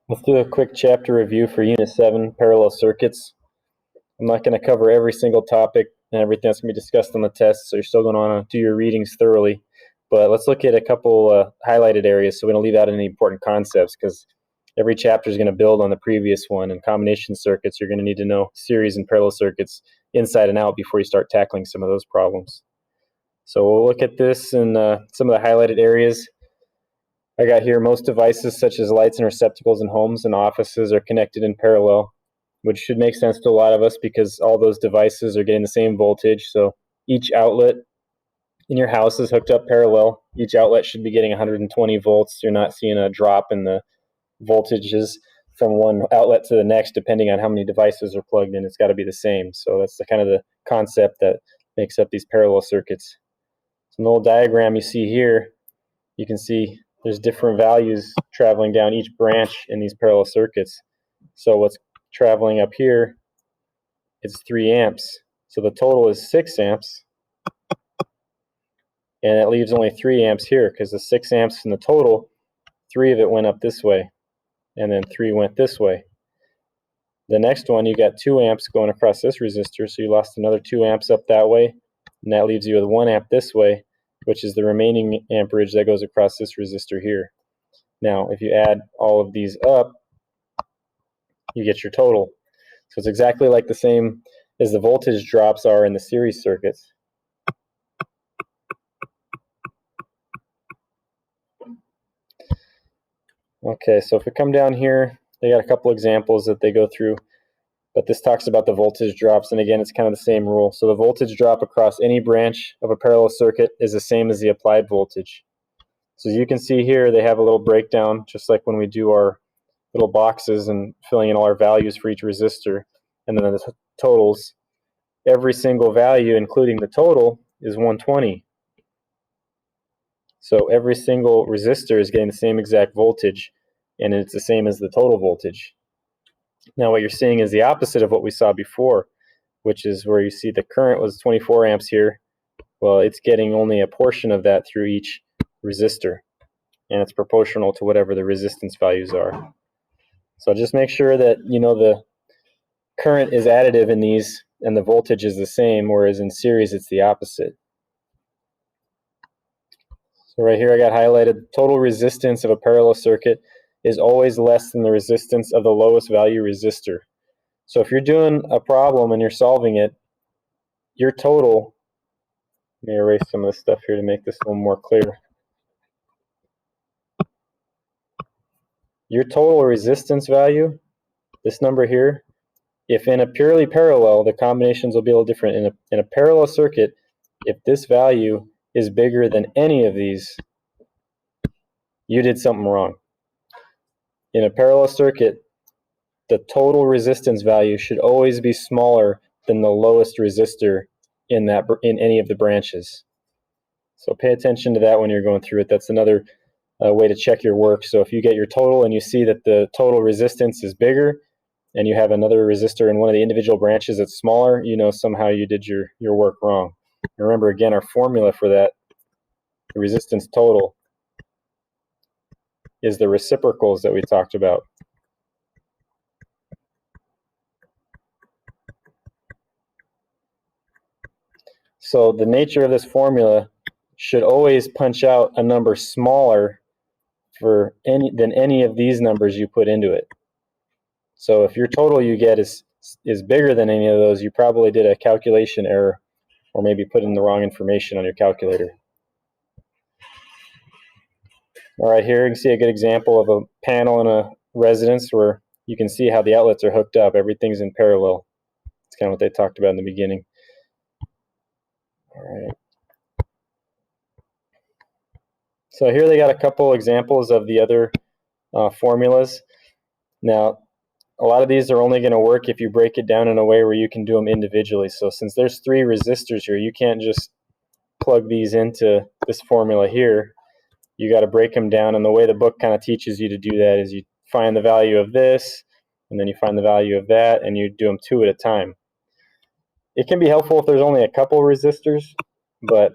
Let's do a quick chapter review for Unit 7, Parallel Circuits. I'm not going to cover every single topic and everything that's going to be discussed on the test, so you're still going to want to do your readings thoroughly. But let's look at a couple highlighted areas so we don't leave out any important concepts, because every chapter is going to build on the previous one. And combination circuits, you're going to need to know series and parallel circuits inside and out before you start tackling some of those problems. So we'll look at this in some of the highlighted areas. I got here most devices such as lights and receptacles in homes and offices are connected in parallel, which should make sense to a lot of us because all those devices are getting the same voltage. So each outlet in your house is hooked up parallel. Each outlet should be getting 120 volts. You're not seeing a drop in the voltages from one outlet to the next depending on how many devices are plugged in. It's got to be the same. So that's the kind of the concept that makes up these parallel circuits. So in the little diagram you see here, you can see there's different values traveling down each branch in these parallel circuits. So what's traveling up here is 3 amps. So the total is 6 amps. And it leaves only 3 amps here because the 6 amps in the total, 3 of it went up this way. And then 3 went this way. The next one, you got 2 amps going across this resistor. So you lost another 2 amps up that way. And that leaves you with 1 amp this way, which is the remaining amperage that goes across this resistor here. Now, if you add all of these up, you get your total. So it's exactly like the same as the voltage drops are in the series circuits. Okay, so if we come down here, they got a couple examples that they go through, but this talks about the voltage drops, and again, it's kind of the same rule. So the voltage drop across any branch of a parallel circuit is the same as the applied voltage. So as you can see here, they have a little breakdown, just like when we do our little boxes and filling in all our values for each resistor, and then the totals. Every single value, including the total, is 120. So every single resistor is getting the same exact voltage, and it's the same as the total voltage. Now what you're seeing is the opposite of what we saw before, which is where you see the current was 24 amps here. Well, it's getting only a portion of that through each resistor, and it's proportional to whatever the resistance values are. So just make sure that you know the current is additive in these and the voltage is the same, whereas in series it's the opposite. So right here I got highlighted total resistance of a parallel circuit is always less than the resistance of the lowest value resistor. So if you're doing a problem and you're solving it, your total, let me erase some of this stuff here to make this a little more clear. Your total resistance value, this number here, if in a purely parallel, the combinations will be a little different. In a parallel circuit, if this value is bigger than any of these, you did something wrong. In a parallel circuit, the total resistance value should always be smaller than the lowest resistor in any of the branches. So pay attention to that when you're going through it. That's another way to check your work. So if you get your total and you see that the total resistance is bigger and you have another resistor in one of the individual branches that's smaller, you know somehow you did your work wrong. And remember again, our formula for that, the resistance total, is the reciprocals that we talked about. So the nature of this formula should always punch out a number smaller than any of these numbers you put into it. So if your total you get is bigger than any of those, you probably did a calculation error or maybe put in the wrong information on your calculator. All right, here you can see a good example of a panel in a residence where you can see how the outlets are hooked up. Everything's in parallel. It's kind of what they talked about in the beginning. All right. So here they got a couple examples of the other formulas. Now, a lot of these are only going to work if you break it down in a way where you can do them individually. So since there's 3 resistors here, you can't just plug these into this formula here. You got to break them down, and the way the book kind of teaches you to do that is you find the value of this, and then you find the value of that, and you do them 2 at a time. It can be helpful if there's only a couple resistors, but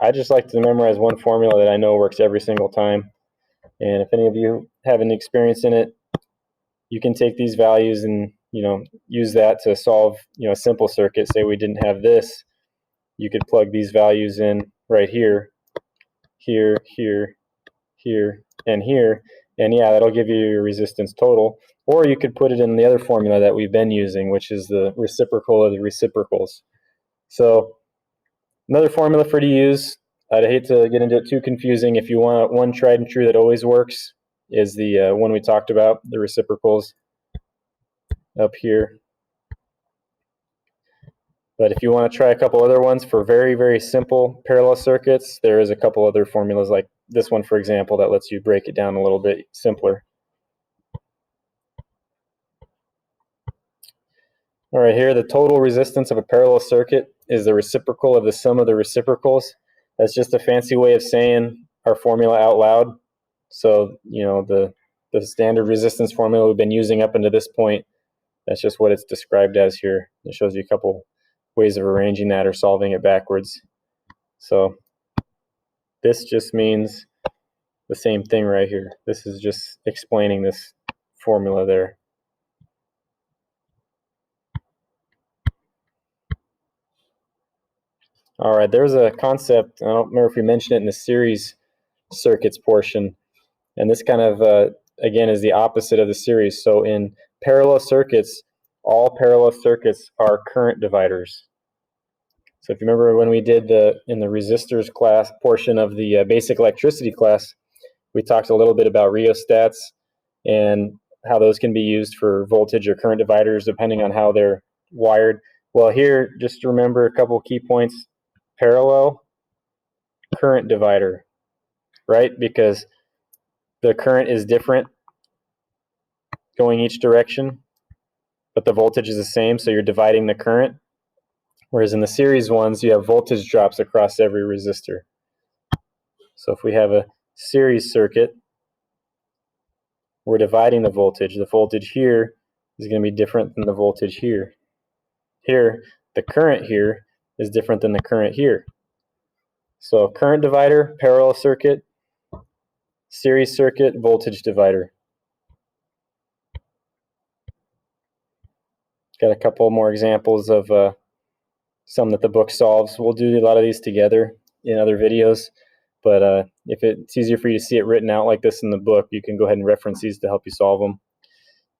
I just like to memorize one formula that I know works every single time. And if any of you have any experience in it, you can take these values and use that to solve a simple circuit. Say we didn't have this, you could plug these values in right here, here, here, here, and here, and yeah, that'll give you your resistance total. Or you could put it in the other formula that we've been using, which is the reciprocal of the reciprocals. So another formula for to use, I'd hate to get into it too confusing. If you want one tried and true that always works, is the one we talked about, the reciprocals up here. But if you want to try a couple other ones for very, very simple parallel circuits, there is a couple other formulas like this one, for example, that lets you break it down a little bit simpler. All right, here the total resistance of a parallel circuit is the reciprocal of the sum of the reciprocals. That's just a fancy way of saying our formula out loud. So, the standard resistance formula we've been using up until this point, that's just what it's described as here. It shows you a couple ways of arranging that or solving it backwards. So this just means the same thing right here. This is just explaining this formula there. All right, there's a concept, I don't remember if we mentioned it in the series circuits portion, and this kind of, again, is the opposite of the series. So in parallel circuits, all parallel circuits are current dividers. So if you remember when we did in the resistors class portion of the basic electricity class, we talked a little bit about rheostats and how those can be used for voltage or current dividers depending on how they're wired. Well, here, just remember a couple key points. Parallel current divider, right? Because the current is different going each direction, but the voltage is the same, so you're dividing the current. Whereas in the series ones, you have voltage drops across every resistor. So if we have a series circuit, we're dividing the voltage. The voltage here is going to be different than the voltage here. Here, the current here is different than the current here. So current divider, parallel circuit, series circuit, voltage divider. Got a couple more examples of some that the book solves. We'll do a lot of these together in other videos, but if it's easier for you to see it written out like this in the book, you can go ahead and reference these to help you solve them.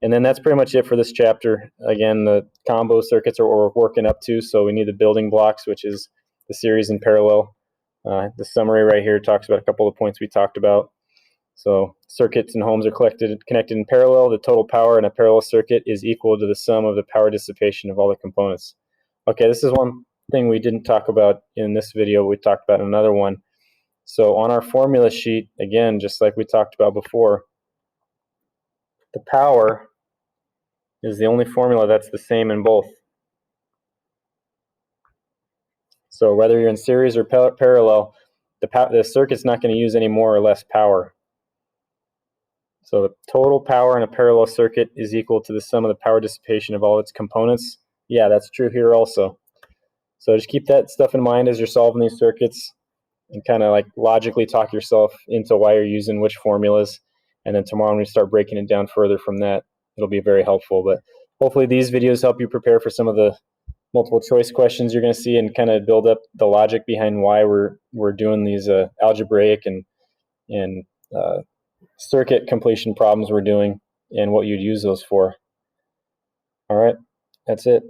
And then that's pretty much it for this chapter. Again, the combo circuits are what we're working up to, so we need the building blocks, which is the series and parallel. The summary right here talks about a couple of points we talked about. So circuits and ohms are connected in parallel. The total power in a parallel circuit is equal to the sum of the power dissipation of all the components. Okay, this is one thing we didn't talk about in this video. We talked about another one. So on our formula sheet, again, just like we talked about before, the power is the only formula that's the same in both. So whether you're in series or parallel, the circuit's not going to use any more or less power. So the total power in a parallel circuit is equal to the sum of the power dissipation of all its components. Yeah, that's true here also. So just keep that stuff in mind as you're solving these circuits and kind of like logically talk yourself into why you're using which formulas. And then tomorrow when we start breaking it down further from that, it'll be very helpful. But hopefully these videos help you prepare for some of the multiple choice questions you're going to see and kind of build up the logic behind why we're doing these algebraic and circuit completion problems we're doing and what you'd use those for. All right, that's it.